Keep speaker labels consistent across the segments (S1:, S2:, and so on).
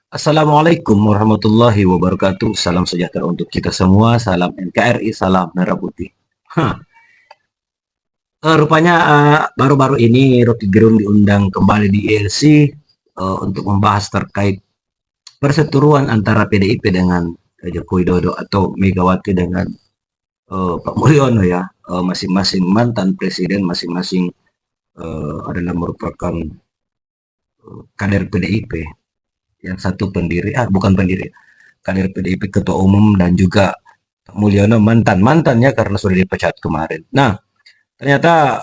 S1: Assalamualaikum warahmatullahi wabarakatuh. Salam sejahtera untuk kita semua. Salam NKRI, salam Merah Putih. Hah, rupanya baru-baru ini Rocky Gerung diundang kembali di ILC untuk membahas terkait perseteruan antara PDIP dengan Joko Widodo atau Megawati dengan Pak Mulyono ya. Masing-masing mantan presiden, masing-masing adalah merupakan kader PDIP. Yang satu pendiri, bukan pendiri, kader PDIP ketua umum dan juga Mulyono mantannya karena sudah dipecat kemarin. Nah, ternyata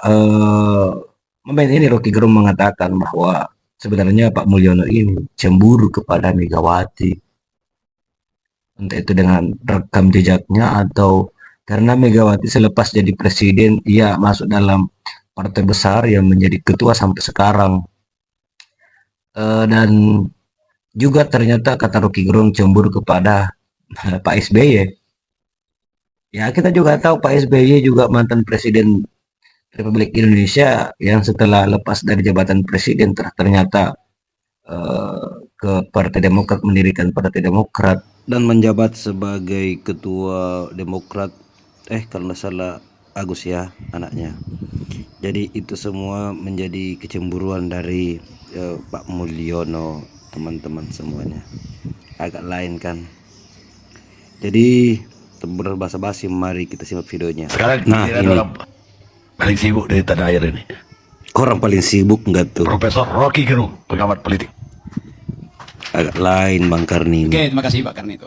S1: momen ini Rocky Gerung mengatakan bahwa sebenarnya Pak Mulyono ini cemburu kepada Megawati, entah itu dengan rekam jejaknya atau karena Megawati selepas jadi presiden ia masuk dalam partai besar yang menjadi ketua sampai sekarang. Dan juga ternyata kata Rocky Gerung cemburu kepada Pak SBY. Ya kita juga tahu Pak SBY juga mantan presiden Republik Indonesia yang setelah lepas dari jabatan presiden ternyata ke Partai Demokrat, mendirikan Partai Demokrat dan menjabat sebagai ketua Demokrat kalau nggak salah Agus ya anaknya. Jadi itu semua menjadi kecemburuan dari Pak Mulyono, teman-teman semuanya. Agak lain kan. Jadi berbahasa basi, mari kita simak videonya.
S2: Sekarang
S1: nah ini
S2: orang paling sibuk dari tanah air ini.
S1: Orang paling sibuk nggak tuh?
S2: Profesor Rocky Gerung, pengamat politik.
S1: Agak lain Bang Karni.
S3: Oke, terima kasih Pak Karni itu.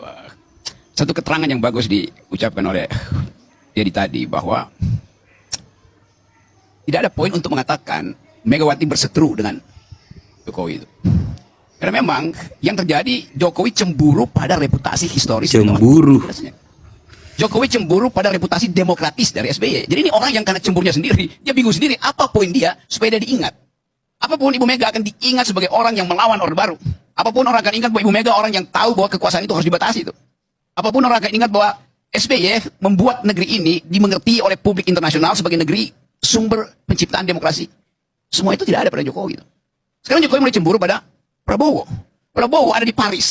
S3: Satu keterangan yang bagus diucapkan oleh Dedi tadi bahwa tidak ada poin untuk mengatakan Megawati berseteru dengan Jokowi itu. Karena memang yang terjadi Jokowi cemburu pada reputasi historis.
S1: Cemburu.
S3: Jokowi cemburu pada reputasi demokratis dari SBY. Jadi ini orang yang karena cemburunya sendiri, dia bingung sendiri apa poin dia supaya dia diingat. Apapun Ibu Mega akan diingat sebagai orang yang melawan Orde Baru. Apapun orang akan ingat bahwa Ibu Mega orang yang tahu bahwa kekuasaan itu harus dibatasi itu. Apapun orang akan ingat bahwa SBY membuat negeri ini dimengerti oleh publik internasional sebagai negeri sumber penciptaan demokrasi. Semua itu tidak ada pada Jokowi itu. Sekarang Jokowi mulai cemburu pada Prabowo. Prabowo ada di Paris.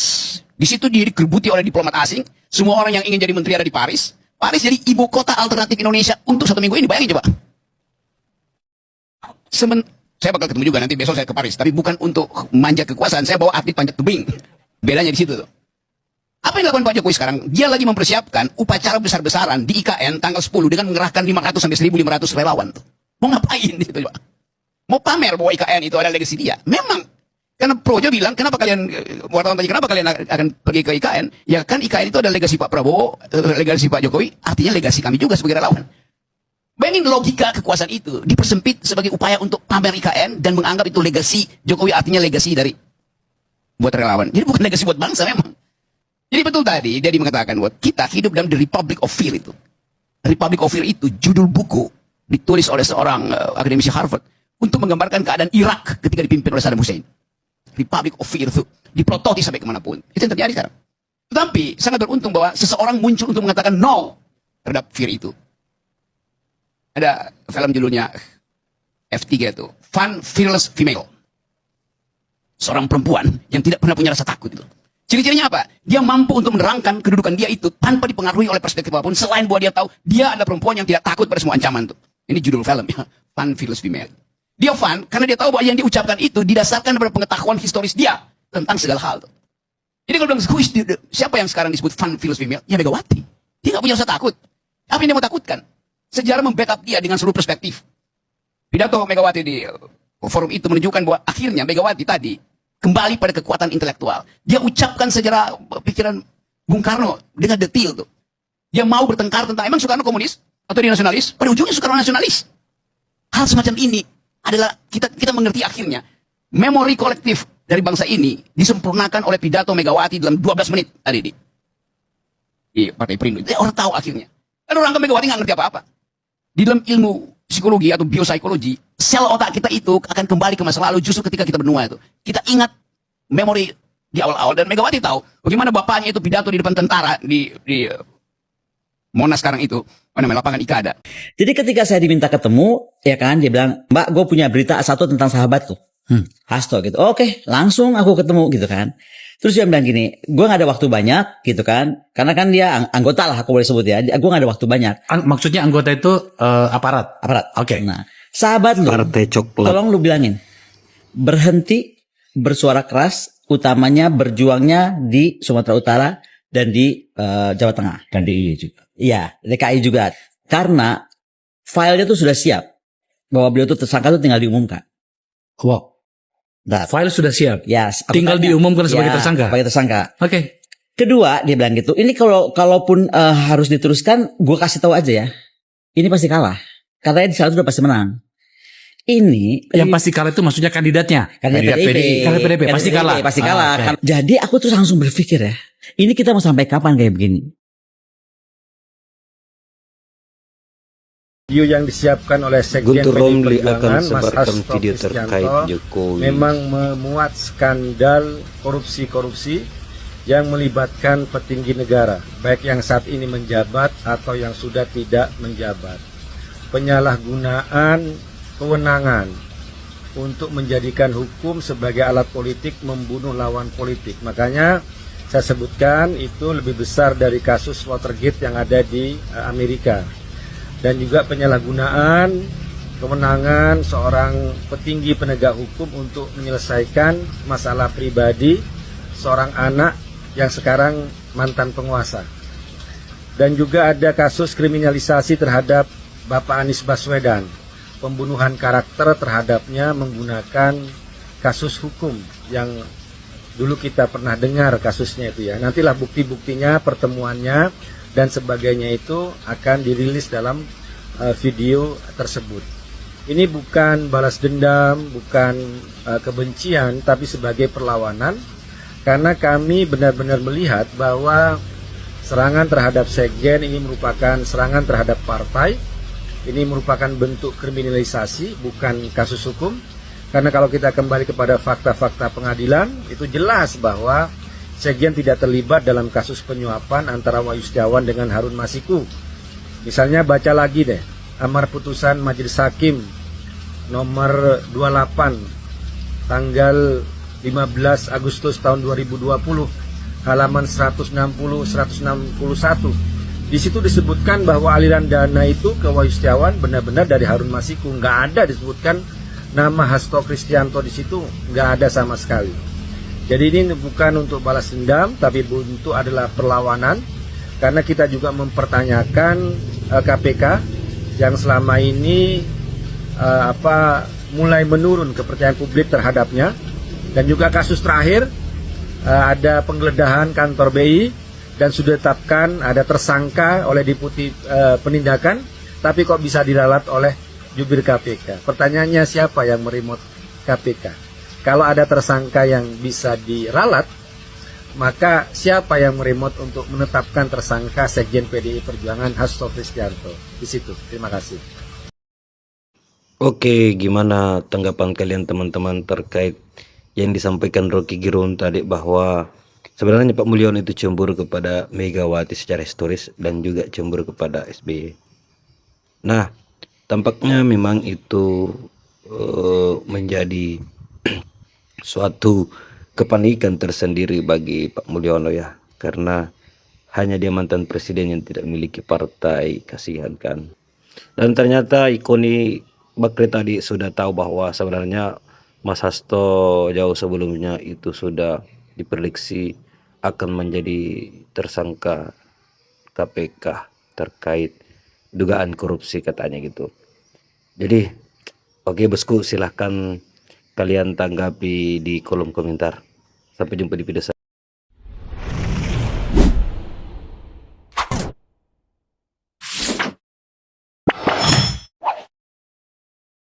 S3: Di situ dia digebuti oleh diplomat asing. Semua orang yang ingin jadi menteri ada di Paris. Paris jadi ibu kota alternatif Indonesia untuk 1 minggu ini. Bayangin coba. Saya bakal ketemu juga nanti besok saya ke Paris. Tapi bukan untuk manjat kekuasaan. Saya bawa atlet panjat tebing. Bedanya di situ tuh. Apa yang dilakukan Pak Jokowi sekarang? Dia lagi mempersiapkan upacara besar-besaran di IKN tanggal 10 dengan mengerahkan 500 sampai 1.500 relawan tuh. Mau ngapain gitu coba? Mau pamer bahwa IKN itu ada legasi dia. Memang. Karena Projo bilang, kenapa kalian, wartawan tanya, kenapa kalian akan pergi ke IKN? Ya kan IKN itu ada legasi Pak Prabowo, legasi Pak Jokowi, artinya legasi kami juga sebagai relawan. Bayangin logika kekuasaan itu, dipersempit sebagai upaya untuk pamer IKN dan menganggap itu legasi Jokowi, artinya legasi dari buat relawan. Jadi bukan legasi buat bangsa memang. Jadi betul tadi, dia mengatakan buat kita hidup dalam The Republic of Fear itu. Republic of Fear itu judul buku ditulis oleh seorang akademisi Harvard untuk menggambarkan keadaan Irak ketika dipimpin oleh Saddam Hussein. Republic of Fear itu diplototi sampai kemanapun. Itu yang terjadi sekarang. Tetapi sangat beruntung bahwa seseorang muncul untuk mengatakan no terhadap fear itu. Ada film judulnya F3 itu, Fun Fearless Female. Seorang perempuan yang tidak pernah punya rasa takut itu. Ciri-cirinya apa? Dia mampu untuk menerangkan kedudukan dia itu tanpa dipengaruhi oleh perspektif apapun, selain bahwa dia tahu dia adalah perempuan yang tidak takut pada semua ancaman itu. Ini judul film ya, Fun Fearless Female. Dia fun karena dia tahu bahwa yang diucapkan itu didasarkan pada pengetahuan historis dia tentang segala hal tuh. Jadi kalau bilang siapa yang sekarang disebut fun fearless female? Ya Megawati. Dia nggak punya rasa takut. Apa yang dia mau takutkan? Sejarah membackup dia dengan seluruh perspektif. Pidato Megawati di forum itu menunjukkan bahwa akhirnya Megawati tadi kembali pada kekuatan intelektual. Dia ucapkan sejarah pikiran Bung Karno dengan detail tuh. Dia mau bertengkar tentang emang Soekarno komunis atau dia nasionalis? Pada ujungnya Soekarno nasionalis. Hal semacam ini adalah kita mengerti akhirnya memori kolektif dari bangsa ini disempurnakan oleh pidato Megawati dalam 12 menit tadi di Partai Perindo. Orang tahu akhirnya. Dan orang ke Megawati nggak ngerti apa-apa. Di dalam ilmu psikologi atau biopsikologi, sel otak kita itu akan kembali ke masa lalu justru ketika kita benua itu. Kita ingat memori di awal-awal dan Megawati tahu bagaimana bapaknya itu pidato di depan tentara di Monas sekarang itu, lapangan IKADA.
S4: Jadi ketika saya diminta ketemu, ya kan, dia bilang, Mbak, gue punya berita satu tentang sahabatku. Hasto gitu. Oke, langsung aku ketemu gitu kan. Terus dia bilang gini, gue gak ada waktu banyak gitu kan. Karena kan dia anggota lah, aku boleh sebut ya. Gue gak ada waktu banyak.
S5: Maksudnya anggota itu aparat.
S4: Aparat.
S5: Oke.
S4: Nah, sahabat lu,
S1: Partai coklat.
S4: tolong lu bilangin. Berhenti bersuara keras, utamanya berjuangnya di Sumatera Utara dan di Jawa Tengah.
S5: Dan DIY juga.
S4: Iya, DKI juga. Karena filenya tuh sudah siap. Bahwa beliau tuh tersangka tuh tinggal diumumkan.
S5: Wow.
S4: Nah,
S5: File sudah siap.
S4: ya, aku
S5: Tinggal
S4: tanya.
S5: diumumkan sebagai
S4: Ya,
S5: tersangka.
S4: Sebagai tersangka.
S5: Oke.
S4: Kedua, dia bilang gitu. Ini kalaupun harus diteruskan, gue kasih tahu aja ya. Ini pasti kalah. Katanya di sana tuh udah pasti menang. Ini
S5: Yang pasti kalah itu maksudnya kandidatnya.
S4: kandidat PDIP.
S5: Kandidat PDIP, pasti kalah.
S4: Pasti kalah.
S5: Ah, oke.
S4: Jadi aku tuh langsung berpikir ya. Ini kita mau sampai kapan kayak begini?
S6: Video yang disiapkan oleh Sekjen
S1: Guntur
S6: PDI
S1: Romli akan
S6: Perjuangan, Mas
S1: sebarkan
S6: Hasto
S1: video terkait
S6: Kristianto,
S1: Jokowi.
S6: memang memuat skandal korupsi-korupsi yang melibatkan petinggi negara, baik yang saat ini menjabat atau yang sudah tidak menjabat. Penyalahgunaan kewenangan untuk menjadikan hukum sebagai alat politik membunuh lawan politik. Makanya saya sebutkan itu lebih besar dari kasus Watergate yang ada di Amerika. Dan juga penyalahgunaan kewenangan seorang petinggi penegak hukum untuk menyelesaikan masalah pribadi seorang anak yang sekarang mantan penguasa. Dan juga ada kasus kriminalisasi terhadap Bapak Anies Baswedan, pembunuhan karakter terhadapnya menggunakan kasus hukum yang dulu kita pernah dengar kasusnya itu ya. Nantilah bukti-buktinya, pertemuannya dan sebagainya itu akan dirilis dalam video tersebut. Ini bukan balas dendam, bukan kebencian, tapi sebagai perlawanan, karena kami benar-benar melihat bahwa serangan terhadap sekjen ini merupakan serangan terhadap partai, ini merupakan bentuk kriminalisasi, bukan kasus hukum. Karena kalau kita kembali kepada fakta-fakta pengadilan, itu jelas bahwa sekjen tidak terlibat dalam kasus penyuapan antara Wahyu Setiawan dengan Harun Masiku. Misalnya baca lagi deh, amar putusan Majelis Hakim nomor 28 tanggal 15 Agustus tahun 2020 halaman 160-161. Di situ disebutkan bahwa aliran dana itu ke Wahyu Setiawan benar-benar dari Harun Masiku. Nggak ada disebutkan nama Hasto Kristianto di situ, nggak ada sama sekali. Jadi ini bukan untuk balas dendam, tapi untuk adalah perlawanan, karena kita juga mempertanyakan KPK yang selama ini mulai menurun kepercayaan publik terhadapnya, dan juga kasus terakhir ada penggeledahan kantor BI dan sudah ditetapkan ada tersangka oleh Deputi Penindakan, tapi kok bisa diralat oleh jubir KPK. Pertanyaannya, siapa yang meremote KPK? Kalau ada tersangka yang bisa diralat, maka siapa yang meremote untuk menetapkan tersangka Sekjen PDI Perjuangan Hasto Kristianto? Di situ. Terima kasih.
S1: Oke, gimana tanggapan kalian teman-teman terkait yang disampaikan Rocky Gerung tadi, bahwa sebenarnya Pak Mulyono itu cemburu kepada Megawati secara historis dan juga cemburu kepada SBY. Nah, tampaknya memang itu menjadi suatu kepanikan tersendiri bagi Pak Mulyono ya, karena hanya dia mantan presiden yang tidak memiliki partai, kasihan kan. Dan ternyata Ikoni Bakri tadi sudah tahu bahwa sebenarnya Mas Hasto jauh sebelumnya itu sudah diprediksi akan menjadi tersangka KPK terkait dugaan korupsi katanya gitu. Jadi oke bosku, silahkan kalian tanggapi di kolom komentar. Sampai jumpa di video selanjutnya.